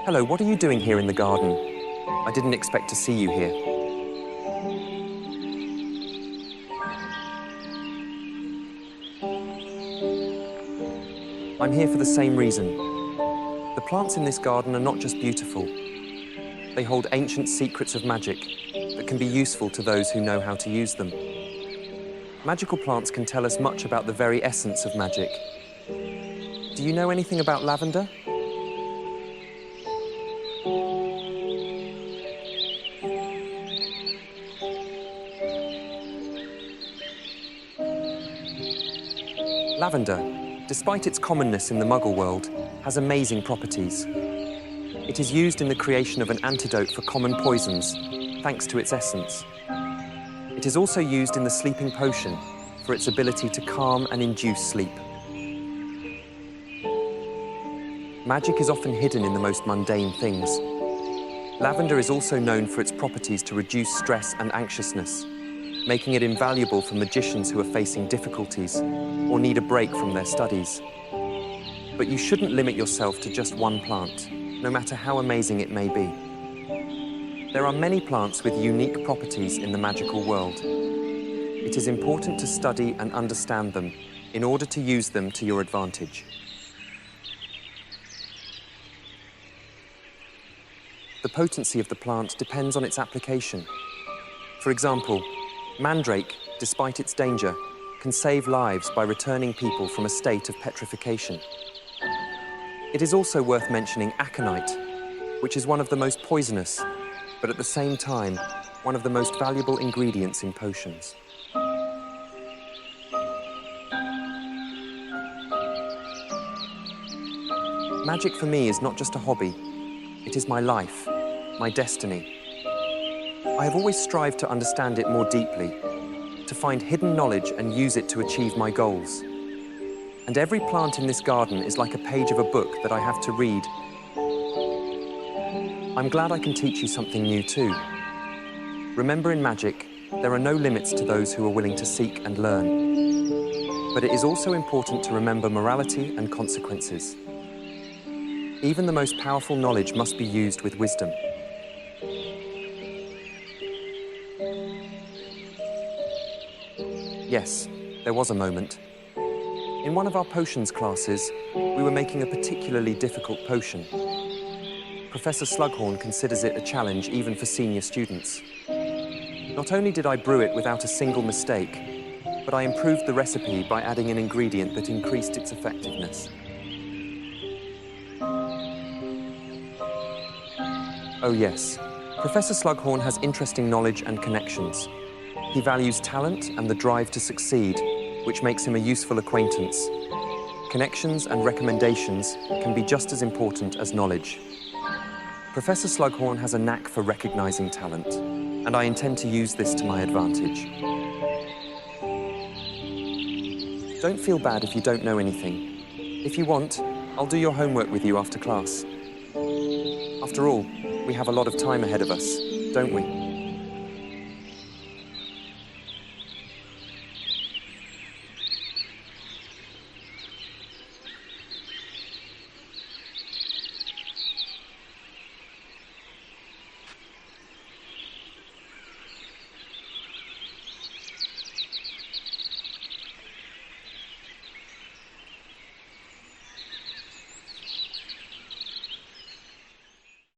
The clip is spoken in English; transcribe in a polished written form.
Hello, what are you doing here in the garden? I didn't expect to see you here. I'm here for the same reason. The plants in this garden are not just beautiful. They hold ancient secrets of magic that can be useful to those who know how to use them. Magical plants can tell us much about the very essence of magic. Do you know anything about lavender? Lavender, despite its commonness in the Muggle world, has amazing properties. It is used in the creation of an antidote for common poisons, thanks to its essence. It is also used in the sleeping potion for its ability to calm and induce sleep. Magic is often hidden in the most mundane things. Lavender is also known for its properties to reduce stress and anxiousness, making it invaluable for magicians who are facing difficulties or need a break from their studies. But you shouldn't limit yourself to just one plant, no matter how amazing it may be. There are many plants with unique properties in the magical world. It is important to study and understand them in order to use them to your advantage. The potency of the plant depends on its application. For example, mandrake, despite its danger, can save lives by returning people from a state of petrification. It is also worth mentioning aconite, which is one of the most poisonous, but at the same time, one of the most valuable ingredients in potions. Magic for me is not just a hobby. It is my life, my destiny. I have always strived to understand it more deeply, to find hidden knowledge and use it to achieve my goals. And every plant in this garden is like a page of a book that I have to read. I'm glad I can teach you something new too. Remember, in magic, there are no limits to those who are willing to seek and learn. But it is also important to remember morality and consequences. Even the most powerful knowledge must be used with wisdom. Yes, there was a moment. In one of our potions classes, we were making a particularly difficult potion. Professor Slughorn considers it a challenge even for senior students. Not only did I brew it without a single mistake, but I improved the recipe by adding an ingredient that increased its effectiveness. Oh yes, Professor Slughorn has interesting knowledge and connections. He values talent and the drive to succeed, which makes him a useful acquaintance. Connections and recommendations can be just as important as knowledge. Professor Slughorn has a knack for recognizing talent, and I intend to use this to my advantage. Don't feel bad if you don't know anything. If you want, I'll do your homework with you after class. After all, we have a lot of time ahead of us, don't we?